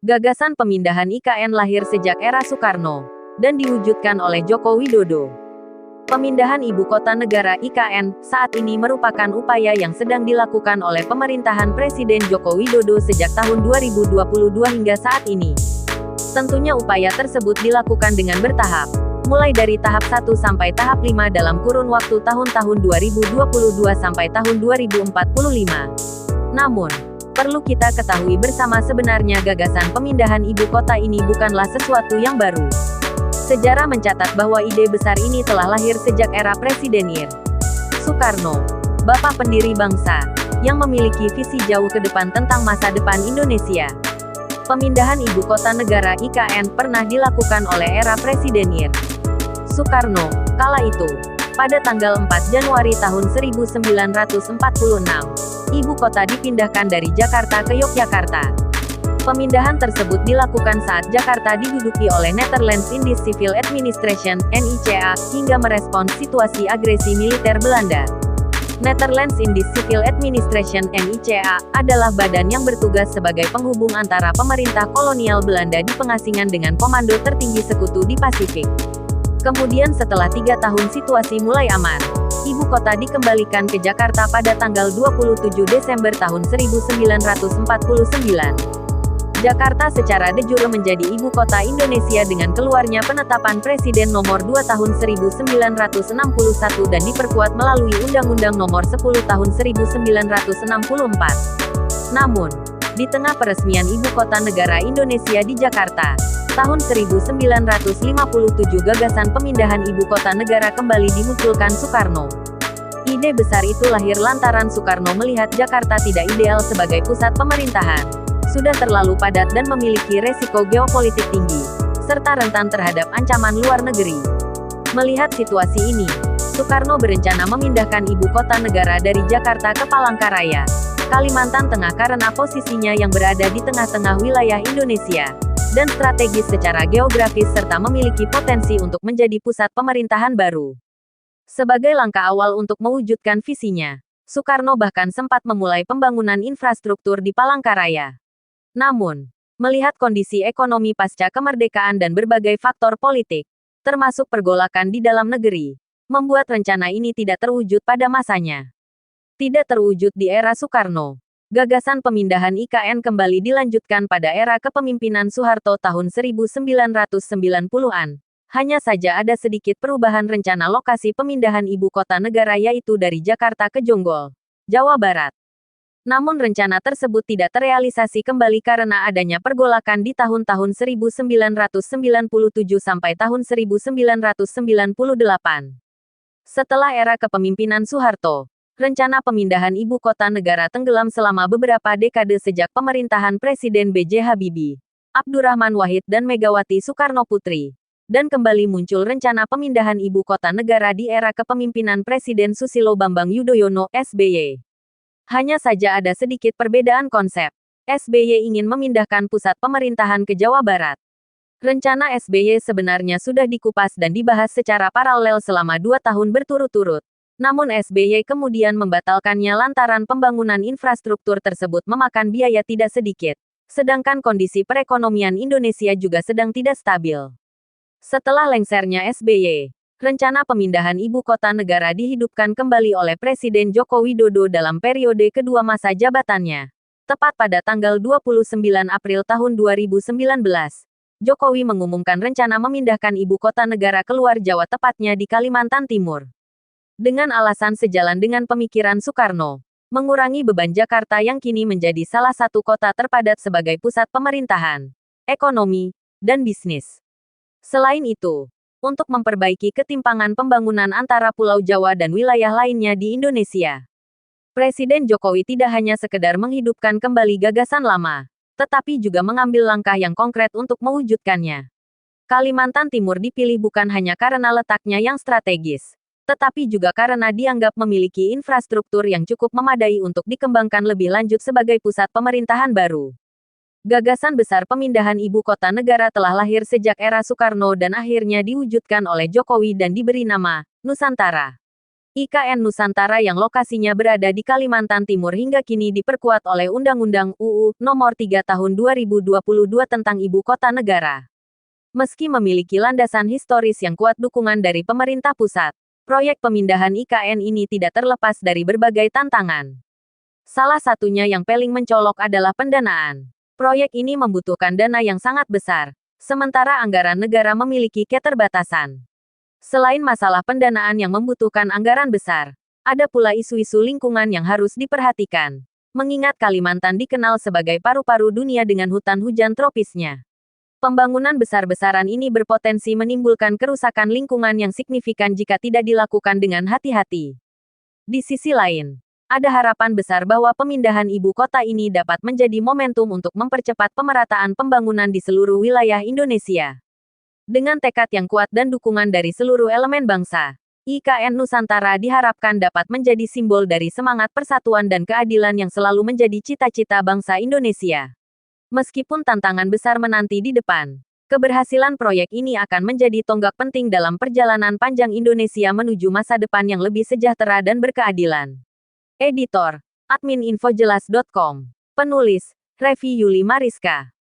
Gagasan pemindahan IKN lahir sejak era Soekarno dan diwujudkan oleh Joko Widodo. Pemindahan ibu kota negara IKN saat ini merupakan upaya yang sedang dilakukan oleh pemerintahan Presiden Joko Widodo sejak tahun 2022 hingga saat ini. Tentunya upaya tersebut dilakukan dengan bertahap, mulai dari tahap 1 sampai tahap 5 dalam kurun waktu tahun-tahun 2022 sampai tahun 2045. Namun, perlu kita ketahui bersama sebenarnya gagasan pemindahan ibu kota ini bukanlah sesuatu yang baru. Sejarah mencatat bahwa ide besar ini telah lahir sejak era Presiden Ir. Soekarno, bapak pendiri bangsa, yang memiliki visi jauh ke depan tentang masa depan Indonesia. Pemindahan ibu kota negara IKN pernah dilakukan oleh era Presiden Ir. Soekarno, kala itu, pada tanggal 4 Januari tahun 1946, ibu kota dipindahkan dari Jakarta ke Yogyakarta. Pemindahan tersebut dilakukan saat Jakarta diduduki oleh Netherlands Indies Civil Administration (NICA) hingga merespons situasi agresi militer Belanda. Netherlands Indies Civil Administration (NICA) adalah badan yang bertugas sebagai penghubung antara pemerintah kolonial Belanda di pengasingan dengan komando tertinggi sekutu di Pasifik. Kemudian setelah 3 tahun situasi mulai aman, ibu kota dikembalikan ke Jakarta pada tanggal 27 Desember tahun 1949. Jakarta secara de jure menjadi ibu kota Indonesia dengan keluarnya penetapan Presiden Nomor 2 Tahun 1961 dan diperkuat melalui Undang-Undang Nomor 10 Tahun 1964. Namun, di tengah peresmian ibu kota negara Indonesia di Jakarta, tahun 1957 gagasan pemindahan ibu kota negara kembali dimunculkan Soekarno. Ide besar itu lahir lantaran Soekarno melihat Jakarta tidak ideal sebagai pusat pemerintahan, sudah terlalu padat dan memiliki resiko geopolitik tinggi, serta rentan terhadap ancaman luar negeri. Melihat situasi ini, Soekarno berencana memindahkan ibu kota negara dari Jakarta ke Palangkaraya, Kalimantan Tengah karena posisinya yang berada di tengah-tengah wilayah Indonesia, dan strategis secara geografis serta memiliki potensi untuk menjadi pusat pemerintahan baru. Sebagai langkah awal untuk mewujudkan visinya, Soekarno bahkan sempat memulai pembangunan infrastruktur di Palangkaraya. Namun, melihat kondisi ekonomi pasca kemerdekaan dan berbagai faktor politik, termasuk pergolakan di dalam negeri, membuat rencana ini tidak terwujud pada masanya. Tidak terwujud di era Soekarno. Gagasan pemindahan IKN kembali dilanjutkan pada era kepemimpinan Soeharto tahun 1990-an. Hanya saja ada sedikit perubahan rencana lokasi pemindahan ibu kota negara yaitu dari Jakarta ke Jonggol, Jawa Barat. Namun rencana tersebut tidak terrealisasi kembali karena adanya pergolakan di tahun-tahun 1997 sampai tahun 1998. Setelah era kepemimpinan Soeharto, rencana pemindahan ibu kota negara tenggelam selama beberapa dekade sejak pemerintahan Presiden B.J. Habibie, Abdurrahman Wahid dan Megawati Soekarnoputri, dan kembali muncul rencana pemindahan ibu kota negara di era kepemimpinan Presiden Susilo Bambang Yudhoyono (SBY). Hanya saja ada sedikit perbedaan konsep. SBY ingin memindahkan pusat pemerintahan ke Jawa Barat. Rencana SBY sebenarnya sudah dikupas dan dibahas secara paralel selama 2 tahun berturut-turut. Namun SBY kemudian membatalkannya lantaran pembangunan infrastruktur tersebut memakan biaya tidak sedikit. Sedangkan kondisi perekonomian Indonesia juga sedang tidak stabil. Setelah lengsernya SBY, rencana pemindahan ibu kota negara dihidupkan kembali oleh Presiden Joko Widodo dalam periode kedua masa jabatannya. Tepat pada tanggal 29 April tahun 2019, Jokowi mengumumkan rencana memindahkan ibu kota negara keluar Jawa tepatnya di Kalimantan Timur. Dengan alasan sejalan dengan pemikiran Soekarno, mengurangi beban Jakarta yang kini menjadi salah satu kota terpadat sebagai pusat pemerintahan, ekonomi, dan bisnis. Selain itu, untuk memperbaiki ketimpangan pembangunan antara Pulau Jawa dan wilayah lainnya di Indonesia, Presiden Jokowi tidak hanya sekedar menghidupkan kembali gagasan lama, tetapi juga mengambil langkah yang konkret untuk mewujudkannya. Kalimantan Timur dipilih bukan hanya karena letaknya yang strategis, tetapi juga karena dianggap memiliki infrastruktur yang cukup memadai untuk dikembangkan lebih lanjut sebagai pusat pemerintahan baru. Gagasan besar pemindahan ibu kota negara telah lahir sejak era Soekarno dan akhirnya diwujudkan oleh Jokowi dan diberi nama Nusantara. IKN Nusantara yang lokasinya berada di Kalimantan Timur hingga kini diperkuat oleh Undang-Undang UU Nomor 3 Tahun 2022 tentang Ibu Kota Negara. Meski memiliki landasan historis yang kuat dukungan dari pemerintah pusat, proyek pemindahan IKN ini tidak terlepas dari berbagai tantangan. Salah satunya yang paling mencolok adalah pendanaan. Proyek ini membutuhkan dana yang sangat besar, sementara anggaran negara memiliki keterbatasan. Selain masalah pendanaan yang membutuhkan anggaran besar, ada pula isu-isu lingkungan yang harus diperhatikan. Mengingat Kalimantan dikenal sebagai paru-paru dunia dengan hutan hujan tropisnya. Pembangunan besar-besaran ini berpotensi menimbulkan kerusakan lingkungan yang signifikan jika tidak dilakukan dengan hati-hati. Di sisi lain, ada harapan besar bahwa pemindahan ibu kota ini dapat menjadi momentum untuk mempercepat pemerataan pembangunan di seluruh wilayah Indonesia. Dengan tekad yang kuat dan dukungan dari seluruh elemen bangsa, IKN Nusantara diharapkan dapat menjadi simbol dari semangat persatuan dan keadilan yang selalu menjadi cita-cita bangsa Indonesia. Meskipun tantangan besar menanti di depan, keberhasilan proyek ini akan menjadi tonggak penting dalam perjalanan panjang Indonesia menuju masa depan yang lebih sejahtera dan berkeadilan. Editor, admin infojelas.com. Penulis, Revi Yuli Mariska.